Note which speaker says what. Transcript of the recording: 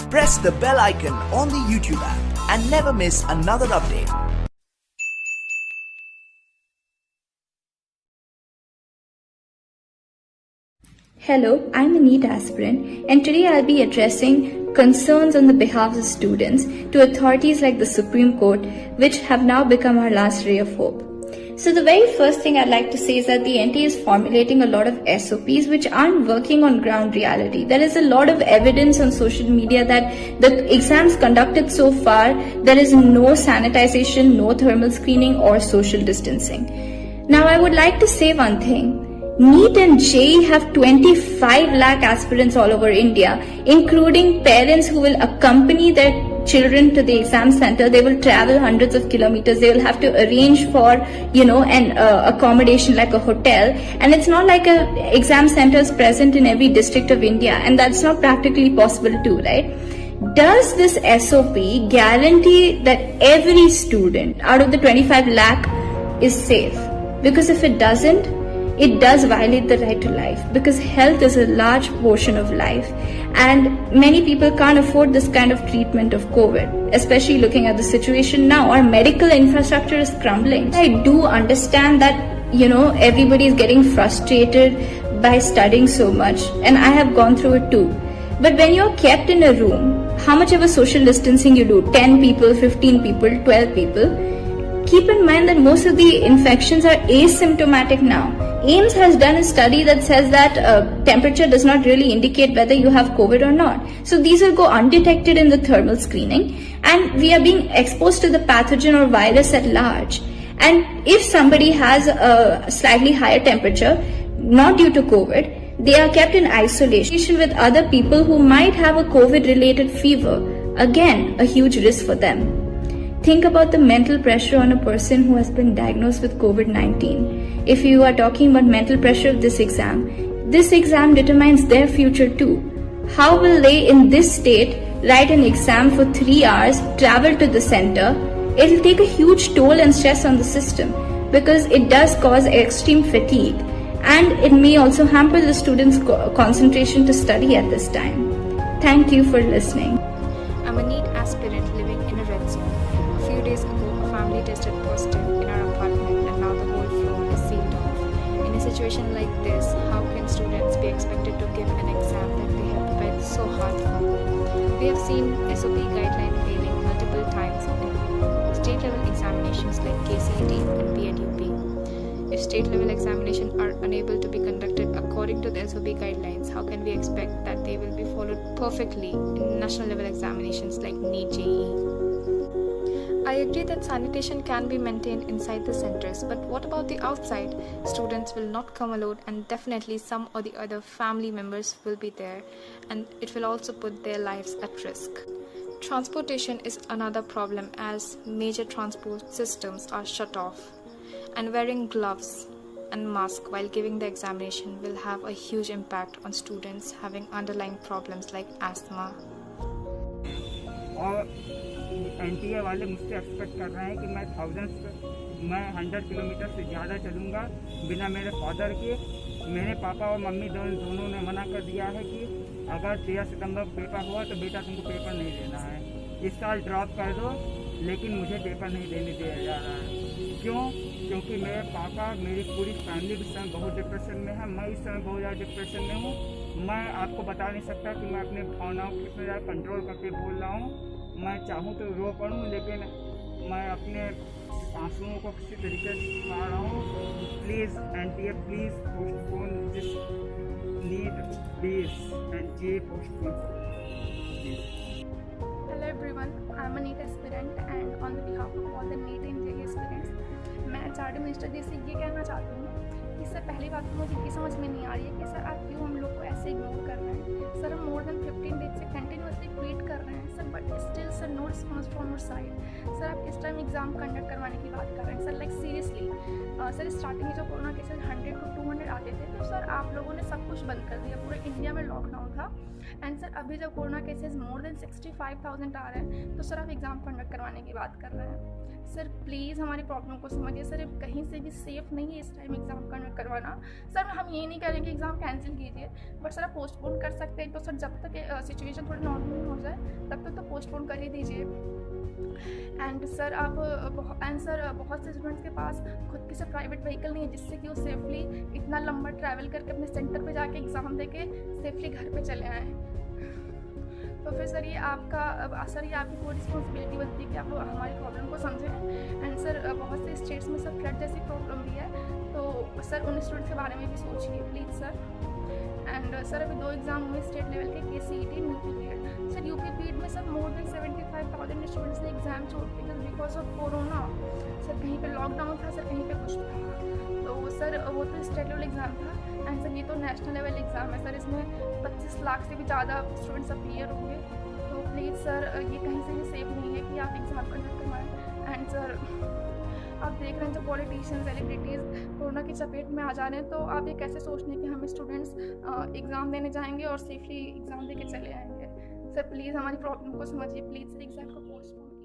Speaker 1: Press the bell icon on the YouTube app and never miss another update.
Speaker 2: Hello, I'm a NEET aspirant, and today I'll be addressing concerns on the behalf of students to authorities like the Supreme Court, which have now become our last ray of hope. So the very first thing I'd like to say is that the NTA is formulating a lot of SOPs which aren't working on ground reality. There is a lot of evidence on social media that the exams conducted so far, there is no sanitization, no thermal screening or social distancing. Now I would like to say one thing. NEET and JEE have 25 lakh aspirants all over India, including parents who will accompany their children to the exam center. They will travel hundreds of kilometers. They will have to arrange for, an accommodation like a hotel. And it's not like a exam center is present in every district of India, and that's not practically possible too, right? Does this SOP guarantee that every student out of the 25 lakh is safe? Because if it doesn't, it does violate the right to life, because health is a large portion of life and many people can't afford this kind of treatment of COVID, especially looking at the situation now. Our medical infrastructure is crumbling. I do understand that, everybody is getting frustrated by studying so much, and I have gone through it too. But when you're kept in a room, how much of a social distancing you do, 10 people, 15 people, 12 people, keep in mind that most of the infections are asymptomatic now. AIIMS has done a study that says that temperature does not really indicate whether you have COVID or not. So these will go undetected in the thermal screening, and we are being exposed to the pathogen or virus at large. And if somebody has a slightly higher temperature, not due to COVID, they are kept in isolation with other people who might have a COVID-related fever. Again, a huge risk for them. Think about the mental pressure on a person who has been diagnosed with COVID-19. If you are talking about mental pressure of this exam determines their future too. How will they in this state write an exam for 3 hours, travel to the center? It will take a huge toll and stress on the system, because it does cause extreme fatigue, and it may also hamper the students' concentration to study at this time. Thank you for listening.
Speaker 3: I'm a NEET aspirant living in a red zone. A few days ago, a family tested positive in our apartment, and now the whole floor is sealed off. In a situation like this, how can students be expected to give an exam that they have prepared so hard for? We have seen SOP guideline failing multiple times in state-level examinations like KCET and PNUP. If state-level examinations are unable to be conducted according to the SOP guidelines, how can we expect that they will be followed perfectly in national-level examinations like NEET JEE? I agree that sanitation can be maintained inside the centers, but what about the outside? Students will not come alone, and definitely some or the other family members will be there, and it will also put their lives at risk. Transportation is another problem, as major transport systems are shut off, and wearing gloves and mask while giving the examination will have a huge impact on students having underlying problems like asthma.
Speaker 4: और NTA वाले मुझसे expect कर रहे हैं कि मैं 100 kilometre से ज़्यादा चलूँगा बिना मेरे फादर के। मेरे पापा और मम्मी दोनों ने मना कर दिया है कि अगर 13 सितंबर को पेपर हुआ तो बेटा तुमको पेपर नहीं देना है, इस साल ड्रॉप कर दो, लेकिन मुझे पेपर नहीं देने दिया जा रहा है। क्यों? क्योंकि मेरे पापा, मेरी पूरी फैमिली इस समय बहुत डिप्रेशन में है। मैं इस समय बहुत ज़्यादा डिप्रेशन में हूँ। मैं आपको बता नहीं सकता कि मैं अपने भावनाओं को कितना ज़्यादा कंट्रोल करके बोल रहा हूँ। मैं चाहूँ तो रो पड़ूँ, लेकिन मैं अपने आंसुओं को किसी तरीके से छुपा रहा हूँ। Please NTA, please postpone this NEET, please and JEE postpone.
Speaker 5: Hello everyone, I'm a NEET aspirant and on the behalf of all the NEET and JEE aspirants, मैं HRD मिनिस्टर जी से ये कहना चाहती हूँ कि सर, पहली बात तो मुझे ये समझ में नहीं आ रही है कि सर आप क्यों हम लोग को ऐसे इग्नोर कर रहे हैं। सर हम मोर देन 15 डेज से कंटिन्यूसली ट्वीट कर रहे हैं sir, but still sir no response from your side. Sir आप इस टाइम एग्जाम कंडक्ट करवाने की बात कर रहे हैं sir, like seriously sir starting में जो कोरोना केसेस 100 to 200 आते थे तो सर आप लोगों ने सब कुछ बंद कर दिया, पूरे इंडिया में लॉकडाउन था। एंड सर अभी जब कोरोना केसेस मोर देन 65,000 आ रहे हैं तो सर आप एग्ज़ाम कंडक्ट करवाने की बात कर रहे हैं। सर प्लीज़ हमारी प्रॉब्लम को समझिए सर, कहीं से भी सेफ़ नहीं है इस टाइम एग्ज़ाम कंडक्ट करवाना। सर हम ये नहीं करेंगे एग्ज़ाम कैंसिल कीजिए, बट सर आप पोस्टपोन कर सकते हैं। तो सर जब तक सिचुएशन थोड़ी नॉर्मल हो जाए तब तक तो पोस्टपोन कर ही दीजिए। एंड सर बहुत से स्टूडेंट्स के पास खुद की से प्राइवेट व्हीकल नहीं है जिससे कि वो सेफली इतना लंबा ट्रैवल करके अपने सेंटर पे जाके एग्ज़ाम देके सेफली घर पे चले आएँ। तो फिर सर ये आपकी कोई रिस्पॉन्सिबिलिटी बनती है कि आप हमारी प्रॉब्लम को समझें। एंड सर बहुत से स्टेट्स में सर फ्लड जैसी प्रॉब्लम भी है, तो सर उन स्टूडेंट्स के बारे में भी सोचिए प्लीज़ सर। एंड सर अभी 2 एग्ज़ाम हुए स्टेट लेवल के, KCET and UP-PED। Sir UP-PED में सर मोर देन 75,000 स्टूडेंट्स ने एग्ज़ाम छोड़ दिए just because of corona. Sir कहीं पे लॉकडाउन था, सर कहीं पे कुछ था। तो सर वो तो स्टेट लेवल एग्ज़ाम था, एंड सर ये तो नेशनल लेवल एग्ज़ाम है। सर इसमें 25 लाख से भी ज़्यादा स्टूडेंट्स अपीयर होंगे। तो प्लीज़ सर ये कहीं से भी सेफ नहीं है कि आप एग्ज़ाम कंडक्ट करवाएं। एंड सर आप देख रहे हैं जो पॉलिटिशियन सेलिब्रिटीज़ कोरोना की चपेट में आ जा रहे हैं, तो आप ये कैसे सोच रहे हैं कि हम स्टूडेंट्स एग्ज़ाम देने जाएंगे और सेफली एग्ज़ाम दे के चले आएंगे। सर प्लीज़ हमारी प्रॉब्लम को समझिए, प्लीज़ सर एग्ज़ाम को पोस्टपोन